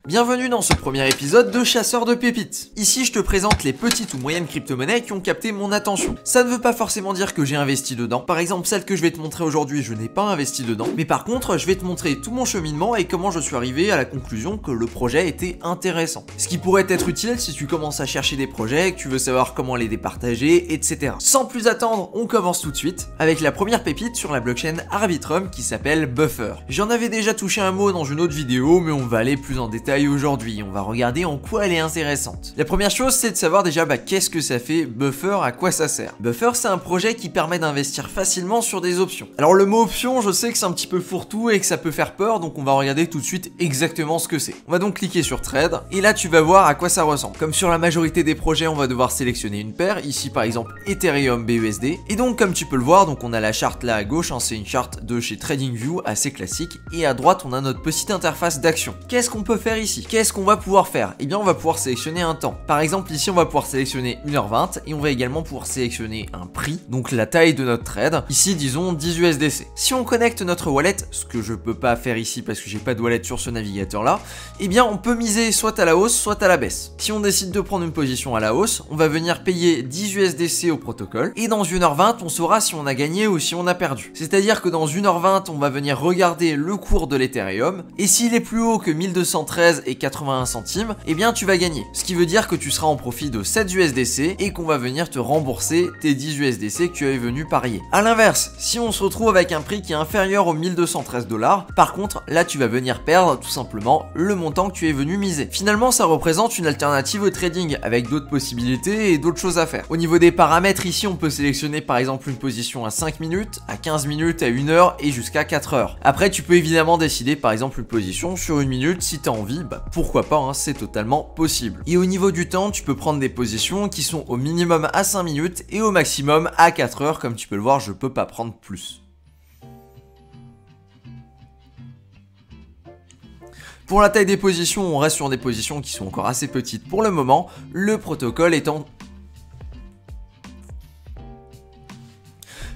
Bienvenue dans ce premier épisode de Chasseur de pépites. Ici je te présente les petites ou moyennes crypto-monnaies qui ont capté mon attention. Ça ne veut pas forcément dire que j'ai investi dedans. Par exemple celle que je vais te montrer aujourd'hui, je n'ai pas investi dedans. Mais par contre je vais te montrer tout mon cheminement et comment je suis arrivé à la conclusion que le projet était intéressant. Ce qui pourrait être utile si tu commences à chercher des projets, que tu veux savoir comment les départager, etc. Sans plus attendre, on commence tout de suite avec la première pépite sur la blockchain Arbitrum qui s'appelle Buffer. J'en avais déjà touché un mot dans une autre vidéo, mais on va aller plus en détail aujourd'hui. On va regarder en quoi elle est intéressante. La première chose, c'est de savoir déjà qu'est-ce que ça fait Buffer, à quoi ça sert. Buffer, c'est un projet qui permet d'investir facilement sur des options. Alors le mot option, je sais que c'est un petit peu fourre-tout et que ça peut faire peur, donc on va regarder tout de suite exactement ce que c'est. On va donc cliquer sur Trade, et là tu vas voir à quoi ça ressemble. Comme sur la majorité des projets, on va devoir sélectionner une paire, ici par exemple Ethereum BUSD, et donc comme tu peux le voir, donc on a la charte là à gauche, c'est une charte de chez TradingView assez classique, et à droite on a notre petite interface d'action. Qu'est-ce qu'on peut faire ici? Qu'est-ce qu'on va pouvoir faire? Eh bien on va pouvoir sélectionner un temps. Par exemple ici on va pouvoir sélectionner 1h20 et on va également pouvoir sélectionner un prix, donc la taille de notre trade, ici disons 10 USDC. Si on connecte notre wallet, ce que je peux pas faire ici parce que j'ai pas de wallet sur ce navigateur là, eh bien on peut miser soit à la hausse soit à la baisse. Si on décide de prendre une position à la hausse, on va venir payer 10 USDC au protocole et dans 1h20 on saura si on a gagné ou si on a perdu. C'est-à-dire que dans 1h20 on va venir regarder le cours de l'Ethereum et s'il est plus haut que 1213,81 centimes, eh bien tu vas gagner. Ce qui veut dire que tu seras en profit de 7 USDC et qu'on va venir te rembourser tes 10 USDC que tu avais venu parier. A l'inverse, si on se retrouve avec un prix qui est inférieur aux 1213 $, par contre là tu vas venir perdre tout simplement le montant que tu es venu miser. Finalement ça représente une alternative au trading avec d'autres possibilités et d'autres choses à faire. Au niveau des paramètres ici on peut sélectionner par exemple une position à 5 minutes, à 15 minutes, à 1 heure et jusqu'à 4 heures. Après tu peux évidemment décider par exemple une position sur 1 minute si tu as envie, pourquoi pas, c'est totalement possible. Et au niveau du temps tu peux prendre des positions qui sont au minimum à 5 minutes et au maximum à 4 heures. Comme tu peux le voir je peux pas prendre plus. Pour la taille des positions, on reste sur des positions qui sont encore assez petites pour le moment, le protocole étant...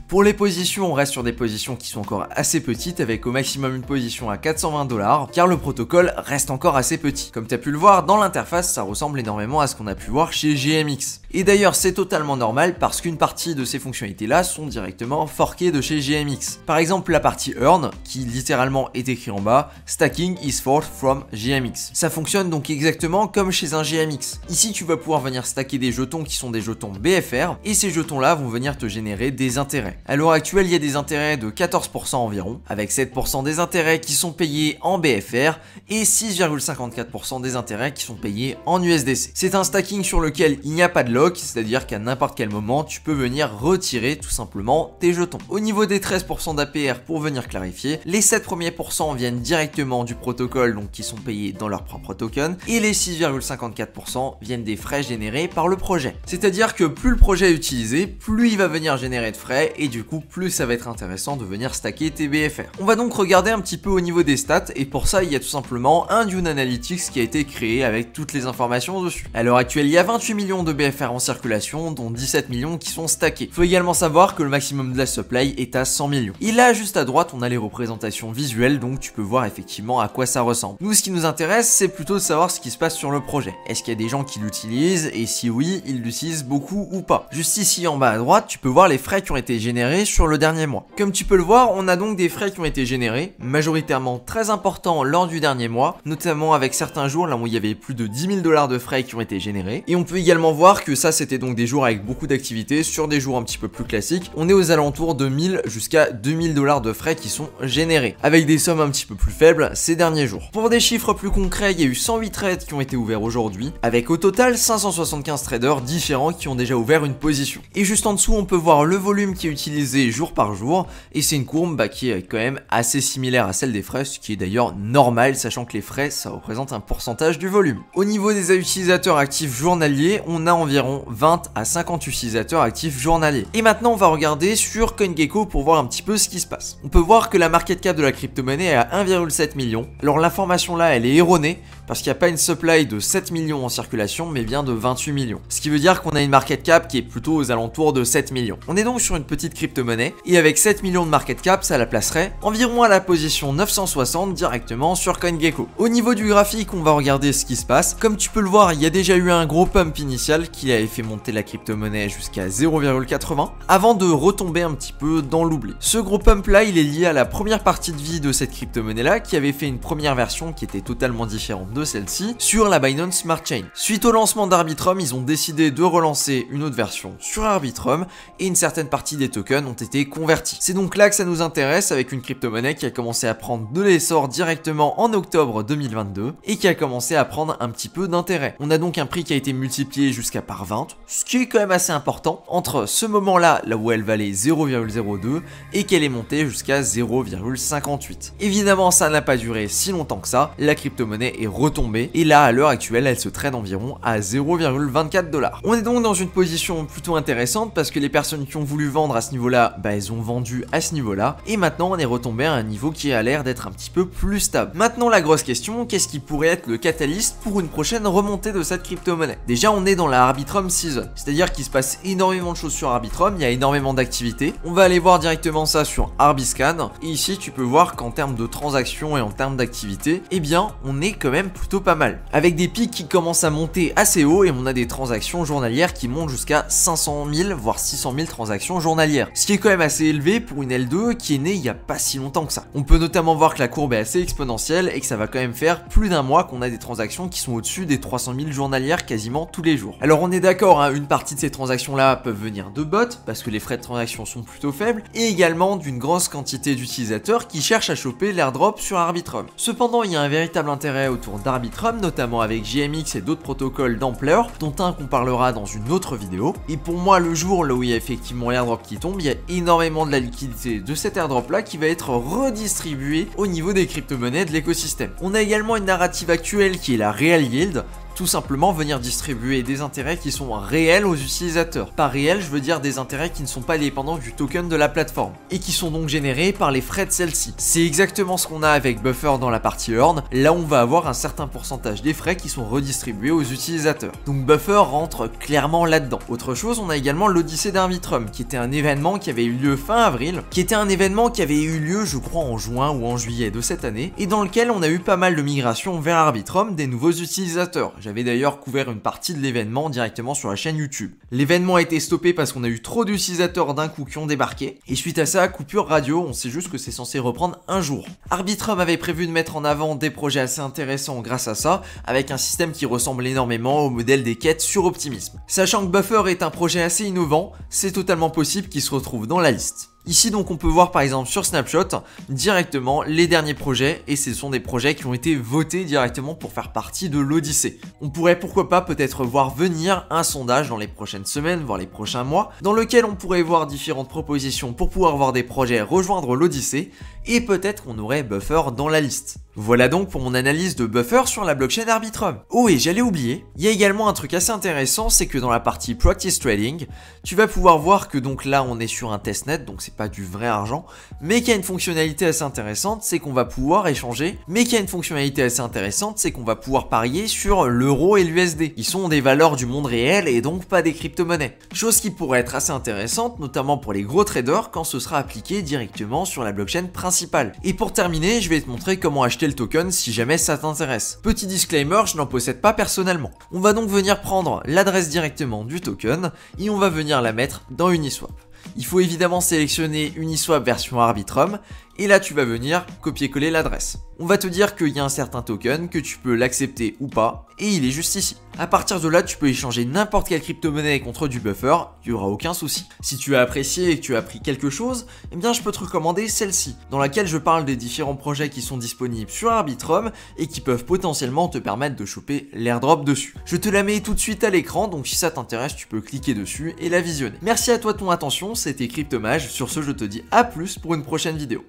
Pour les positions, on reste sur des positions qui sont encore assez petites avec au maximum une position à 420 $, car le protocole reste encore assez petit. Comme tu as pu le voir, dans l'interface, ça ressemble énormément à ce qu'on a pu voir chez GMX. Et d'ailleurs, c'est totalement normal parce qu'une partie de ces fonctionnalités-là sont directement forkées de chez GMX. Par exemple, la partie Earn, qui littéralement est écrit en bas, Stacking is forked from GMX. Ça fonctionne donc exactement comme chez un GMX. Ici, tu vas pouvoir venir stacker des jetons qui sont des jetons BFR, et ces jetons-là vont venir te générer des intérêts. À l'heure actuelle, il y a des intérêts de 14% environ, avec 7% des intérêts qui sont payés en BFR et 6,54% des intérêts qui sont payés en USDC. C'est un stacking sur lequel il n'y a pas de lock, c'est-à-dire qu'à n'importe quel moment, tu peux venir retirer tout simplement tes jetons. Au niveau des 13% d'APR, pour venir clarifier, les 7 premiers pourcents viennent directement du protocole, donc qui sont payés dans leur propre token, et les 6,54% viennent des frais générés par le projet. C'est-à-dire que plus le projet est utilisé, plus il va venir générer de frais, et du coup plus ça va être intéressant de venir stacker tes BFR. On va donc regarder un petit peu au niveau des stats et pour ça il y a tout simplement un Dune Analytics qui a été créé avec toutes les informations dessus. À l'heure actuelle il y a 28 millions de BFR en circulation dont 17 millions qui sont stackés. Faut également savoir que le maximum de la supply est à 100 millions. Et là juste à droite on a les représentations visuelles donc tu peux voir effectivement à quoi ça ressemble. Nous ce qui nous intéresse c'est plutôt de savoir ce qui se passe sur le projet. Est-ce qu'il y a des gens qui l'utilisent et si oui ils l'utilisent beaucoup ou pas. Juste ici en bas à droite tu peux voir les frais qui ont été générés sur le dernier mois. Comme tu peux le voir, on a donc des frais qui ont été générés, majoritairement très importants lors du dernier mois, notamment avec certains jours là où il y avait plus de 10 000 $ de frais qui ont été générés. Et on peut également voir que ça c'était donc des jours avec beaucoup d'activités. Sur des jours un petit peu plus classiques, on est aux alentours de 1000 jusqu'à 2000 $ de frais qui sont générés, avec des sommes un petit peu plus faibles ces derniers jours. Pour des chiffres plus concrets, il y a eu 108 trades qui ont été ouverts aujourd'hui, avec au total 575 traders différents qui ont déjà ouvert une position. Et juste en dessous, on peut voir le volume qui est utilisé jour par jour et c'est une courbe qui est quand même assez similaire à celle des frais, ce qui est d'ailleurs normal sachant que les frais ça représente un pourcentage du volume. Au niveau des utilisateurs actifs journaliers, on a environ 20 à 50 utilisateurs actifs journaliers. Et maintenant on va regarder sur CoinGecko pour voir un petit peu ce qui se passe. On peut voir que la market cap de la crypto-monnaie est à 1,7 million. Alors l'information là elle est erronée parce qu'il n'y a pas une supply de 7 millions en circulation mais bien de 28 millions. Ce qui veut dire qu'on a une market cap qui est plutôt aux alentours de 7 millions. On est donc sur une petite de crypto-monnaies, et avec 7 millions de market cap, ça la placerait environ à la position 960 directement sur CoinGecko. Au niveau du graphique, on va regarder ce qui se passe. Comme tu peux le voir, il y a déjà eu un gros pump initial qui avait fait monter la crypto-monnaie jusqu'à 0,80 avant de retomber un petit peu dans l'oubli. Ce gros pump là, il est lié à la première partie de vie de cette crypto-monnaie là qui avait fait une première version qui était totalement différente de celle-ci sur la Binance Smart Chain. Suite au lancement d'Arbitrum, ils ont décidé de relancer une autre version sur Arbitrum et une certaine partie des tokens ont été convertis. C'est donc là que ça nous intéresse avec une crypto-monnaie qui a commencé à prendre de l'essor directement en octobre 2022 et qui a commencé à prendre un petit peu d'intérêt. On a donc un prix qui a été multiplié jusqu'à par 20, ce qui est quand même assez important entre ce moment-là, là où elle valait 0,02 et qu'elle est montée jusqu'à 0,58. Évidemment, ça n'a pas duré si longtemps que ça, la crypto-monnaie est retombée et là, à l'heure actuelle, elle se trade environ à 0,24 $. On est donc dans une position plutôt intéressante parce que les personnes qui ont voulu vendre à ce niveau-là, elles ont vendu à ce niveau-là et maintenant on est retombé à un niveau qui a l'air d'être un petit peu plus stable. Maintenant, la grosse question, qu'est-ce qui pourrait être le catalyste pour une prochaine remontée de cette crypto-monnaie? Déjà, on est dans la Arbitrum Season, c'est-à-dire qu'il se passe énormément de choses sur Arbitrum, il y a énormément d'activités. On va aller voir directement ça sur Arbiscan et ici tu peux voir qu'en termes de transactions et en termes d'activités, eh bien on est quand même plutôt pas mal. Avec des pics qui commencent à monter assez haut et on a des transactions journalières qui montent jusqu'à 500 000 voire 600 000 transactions journalières. Ce qui est quand même assez élevé pour une L2 qui est née il y a pas si longtemps que ça. On peut notamment voir que la courbe est assez exponentielle et que ça va quand même faire plus d'un mois qu'on a des transactions qui sont au-dessus des 300 000 journalières quasiment tous les jours. Alors on est d'accord, hein, une partie de ces transactions là peuvent venir de bots parce que les frais de transaction sont plutôt faibles et également d'une grosse quantité d'utilisateurs qui cherchent à choper l'airdrop sur Arbitrum. Cependant, il y a un véritable intérêt autour d'Arbitrum, notamment avec JMX et d'autres protocoles d'ampleur, dont un qu'on parlera dans une autre vidéo. Et pour moi, le jour là où il y a effectivement l'airdrop qui tombe, il y a énormément de la liquidité de cet airdrop là qui va être redistribué au niveau des crypto-monnaies de l'écosystème. On a également une narrative actuelle qui est la Real Yield, tout simplement venir distribuer des intérêts qui sont réels aux utilisateurs. Par réel, je veux dire des intérêts qui ne sont pas dépendants du token de la plateforme et qui sont donc générés par les frais de celle-ci. C'est exactement ce qu'on a avec Buffer dans la partie Earn. Là, on va avoir un certain pourcentage des frais qui sont redistribués aux utilisateurs. Donc Buffer rentre clairement là-dedans. Autre chose, on a également l'Odyssée d'Arbitrum, qui était un événement qui avait eu lieu fin avril, qui était un événement qui avait eu lieu, je crois, en juin ou en juillet de cette année, et dans lequel on a eu pas mal de migrations vers Arbitrum des nouveaux utilisateurs. J'avais d'ailleurs couvert une partie de l'événement directement sur la chaîne YouTube. L'événement a été stoppé parce qu'on a eu trop d'utilisateurs d'un coup qui ont débarqué, et suite à ça, coupure radio, on sait juste que c'est censé reprendre un jour. Arbitrum avait prévu de mettre en avant des projets assez intéressants grâce à ça, avec un système qui ressemble énormément au modèle des quêtes sur Optimism. Sachant que Buffer est un projet assez innovant, c'est totalement possible qu'il se retrouve dans la liste. Ici donc on peut voir par exemple sur Snapshot directement les derniers projets et ce sont des projets qui ont été votés directement pour faire partie de l'Odyssée. On pourrait pourquoi pas peut-être voir venir un sondage dans les prochaines semaines, voire les prochains mois, dans lequel on pourrait voir différentes propositions pour pouvoir voir des projets rejoindre l'Odyssée et peut-être qu'on aurait Buffer dans la liste. Voilà donc pour mon analyse de Buffer sur la blockchain Arbitrum. Oh et j'allais oublier, il y a également un truc assez intéressant, c'est que dans la partie Practice Trading, tu vas pouvoir voir que donc là on est sur un testnet, donc c'est pas du vrai argent, mais qu'il y a une fonctionnalité assez intéressante, c'est qu'on va pouvoir échanger, qu'on va pouvoir parier sur l'euro et l'USD, qui sont des valeurs du monde réel et donc pas des crypto-monnaies. Chose qui pourrait être assez intéressante, notamment pour les gros traders quand ce sera appliqué directement sur la blockchain principale. Et pour terminer, je vais te montrer comment acheter le token si jamais ça t'intéresse. Petit disclaimer, je n'en possède pas personnellement. On va donc venir prendre l'adresse directement du token et on va venir la mettre dans Uniswap. Il faut évidemment sélectionner Uniswap version Arbitrum et là tu vas venir copier-coller l'adresse. On va te dire qu'il y a un certain token, que tu peux l'accepter ou pas, et il est juste ici. À partir de là, tu peux échanger n'importe quelle crypto-monnaie contre du Buffer, il n'y aura aucun souci. Si tu as apprécié et que tu as appris quelque chose, eh bien je peux te recommander celle-ci, dans laquelle je parle des différents projets qui sont disponibles sur Arbitrum et qui peuvent potentiellement te permettre de choper l'airdrop dessus. Je te la mets tout de suite à l'écran, donc si ça t'intéresse, tu peux cliquer dessus et la visionner. Merci à toi de ton attention, c'était Cryptomage, sur ce je te dis à plus pour une prochaine vidéo.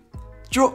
Ciao.